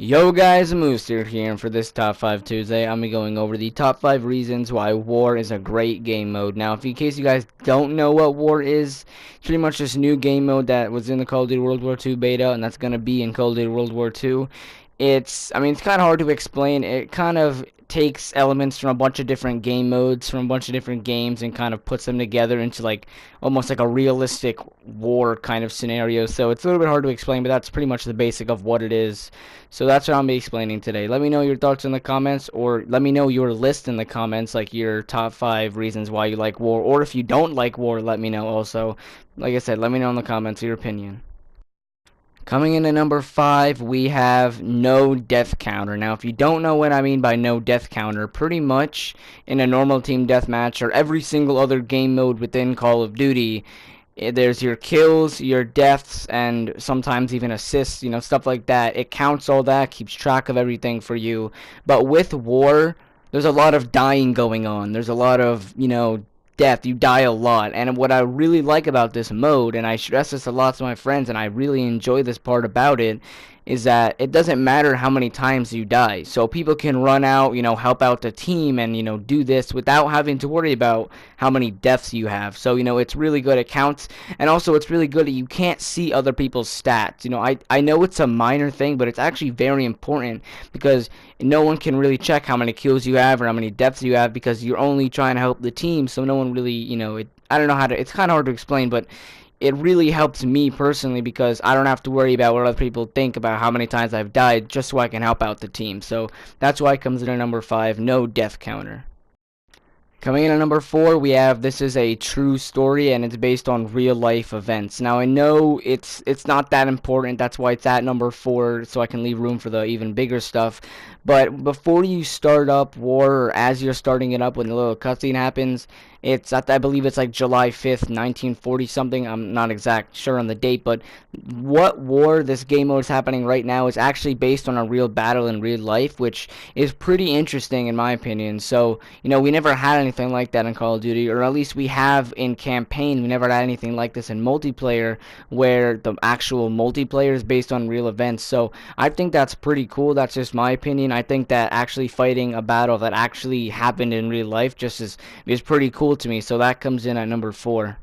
Yo guys, Mooster here, and for this Top 5 Tuesday, I'm going over the top 5 reasons why War is a great game mode. Now, if in case you guys don't know what War is, it's pretty much this new game mode that was in the Call of Duty World War II beta, and that's going to be in Call of Duty World War II. It's kind of hard to explain. It kind of takes elements from a bunch of different game modes from a bunch of different games and kind of puts them together into like almost like a realistic war kind of scenario. So it's a little bit hard to explain, but that's pretty much the basic of what it is. So that's what I'll be explaining today. Let me know your thoughts in the comments, or let me know your list in the comments, like your top 5 reasons why you like War, or if you don't like War, let me know also. Like I said, let me know in the comments your opinion. Coming in at number 5, we have no death counter. Now, if you don't know what I mean by no death counter, pretty much in a normal team deathmatch or every single other game mode within Call of Duty, there's your kills, your deaths, and sometimes even assists, stuff like that. It counts all that, keeps track of everything for you. But with War, there's a lot of dying going on. There's a lot of, death. You die a lot. And what I really like about this mode, and I stress this a lot to my friends, and I really enjoy this part about it, is that it doesn't matter how many times you die. So people can run out, help out the team and, do this without having to worry about how many deaths you have. So, it's really good. It counts. And also, it's really good that you can't see other people's stats. I know it's a minor thing, but it's actually very important because no one can really check how many kills you have or how many deaths you have because you're only trying to help the team. So no one really, I don't know how to, it's kind of hard to explain, but it really helps me personally because I don't have to worry about what other people think about how many times I've died just so I can help out the team. So that's why it comes in at number 5, no death counter. Coming in at number 4, we have This Is a True Story, and it's based on real life events. Now I know it's not that important, that's why it's at number 4, so I can leave room for the even bigger stuff. But before you start up War, or as you're starting it up when the little cutscene happens, I believe it's like July 5th, 1940 something. I'm not exact sure on the date, but what war this game mode is happening right now is actually based on a real battle in real life, which is pretty interesting in my opinion. So, we never had anything like that in Call of Duty, or at least we have in campaign. We never had anything like this in multiplayer, where the actual multiplayer is based on real events. So I think that's pretty cool. That's just my opinion. I think that actually fighting a battle that actually happened in real life just is pretty cool to me. So that comes in at number 4.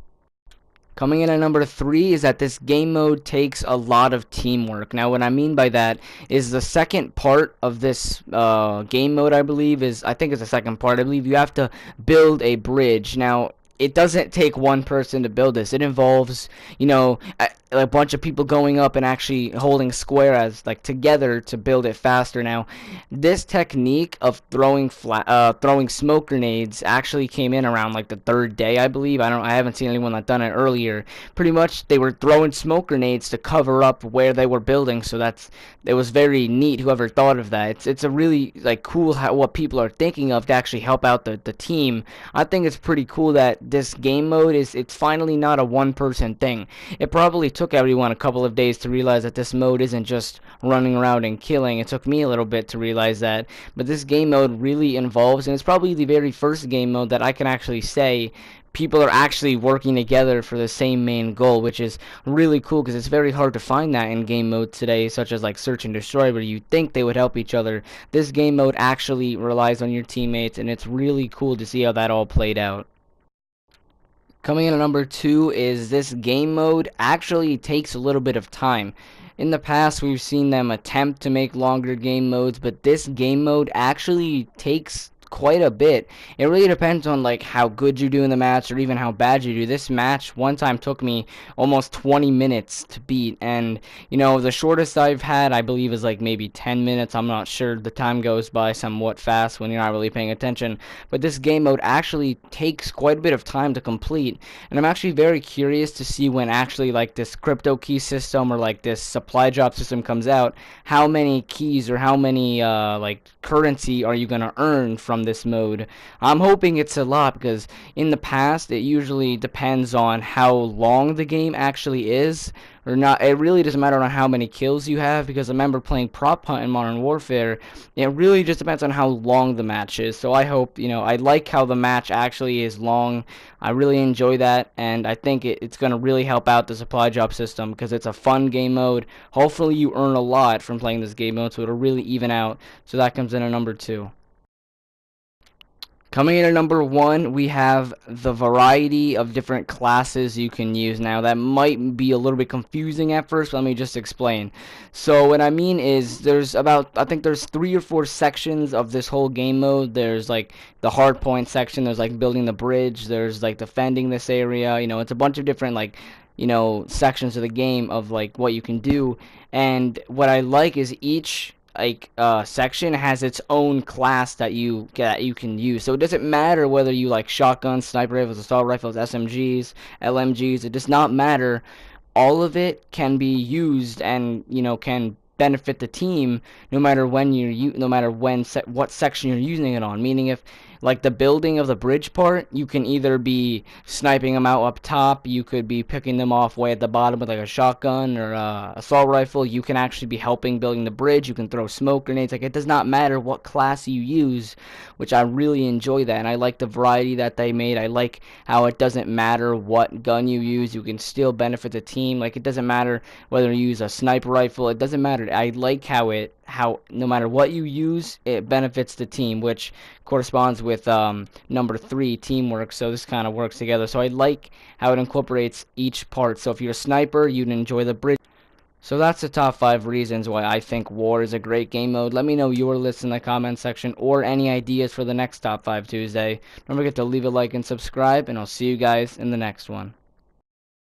Coming in at number 3 is that this game mode takes a lot of teamwork. Now, what I mean by that is the second part of this game mode, I think it's the second part. I believe you have to build a bridge. Now, it doesn't take one person to build this. It involves, a bunch of people going up and actually holding square as like together to build it faster. Now, this technique of throwing smoke grenades actually came in around like the 3rd day, I believe. I haven't seen anyone that done it earlier. Pretty much, they were throwing smoke grenades to cover up where they were building. So it was very neat. Whoever thought of that, it's a really like cool what people are thinking of to actually help out the team. I think it's pretty cool that this game mode it's finally not a one-person thing. It probably took everyone a couple of days to realize that this mode isn't just running around and killing. It took me a little bit to realize that, but this game mode really involves, and it's probably the very first game mode that I can actually say people are actually working together for the same main goal, which is really cool because it's very hard to find that in game mode today, such as like Search and Destroy, where you think they would help each other. This game mode actually relies on your teammates, and it's really cool to see how that all played out. Coming in at number 2 is this game mode actually takes a little bit of time. In the past, we've seen them attempt to make longer game modes, but this game mode actually takes quite a bit. It really depends on like how good you do in the match or even how bad you do. This match one time took me almost 20 minutes to beat, and the shortest I've had I believe is like maybe 10 minutes. I'm not sure. The time goes by somewhat fast when you're not really paying attention, but this game mode actually takes quite a bit of time to complete, and I'm actually very curious to see when actually like this crypto key system or like this supply drop system comes out, how many keys or how many like currency are you gonna earn from on this mode. I'm hoping it's a lot, because in the past it usually depends on how long the game actually is or not. It really doesn't matter on how many kills you have, because I remember playing Prop Hunt in Modern Warfare. It really just depends on how long the match is. So I hope, I like how the match actually is long. I really enjoy that, and I think it's going to really help out the supply drop system, because it's a fun game mode. Hopefully you earn a lot from playing this game mode, so it'll really even out. So that comes in at number 2. Coming in at number 1, we have the variety of different classes you can use. Now, that might be a little bit confusing at first, but let me just explain. So what I mean is, I think there's 3 or 4 sections of this whole game mode. There's like the hard point section, there's like building the bridge, there's like defending this area. It's a bunch of different like sections of the game of like what you can do. And what I like is each section has its own class that you can use. So it doesn't matter whether you like shotguns, sniper rifles, assault rifles, SMGs, LMGs. It does not matter. All of it can be used, and can benefit the team no matter what section you're using it on. Meaning, if like the building of the bridge part, you can either be sniping them out up top, you could be picking them off way at the bottom with like a shotgun or assault rifle. You can actually be helping building the bridge. You can throw smoke grenades. Like, it does not matter what class you use, which I really enjoy that. And I like the variety that they made. I like how it doesn't matter what gun you use, you can still benefit the team. Like, it doesn't matter whether you use a sniper rifle, it doesn't matter. I like how no matter what you use, it benefits the team, which corresponds with number 3, teamwork. So this kind of works together. So I like how it incorporates each part. So if you're a sniper, you'd enjoy the bridge. So that's the top 5 reasons why I think War is a great game mode. Let me know your list in the comment section, or any ideas for the next Top 5 Tuesday. Don't forget to leave a like and subscribe, and I'll see you guys in the next one.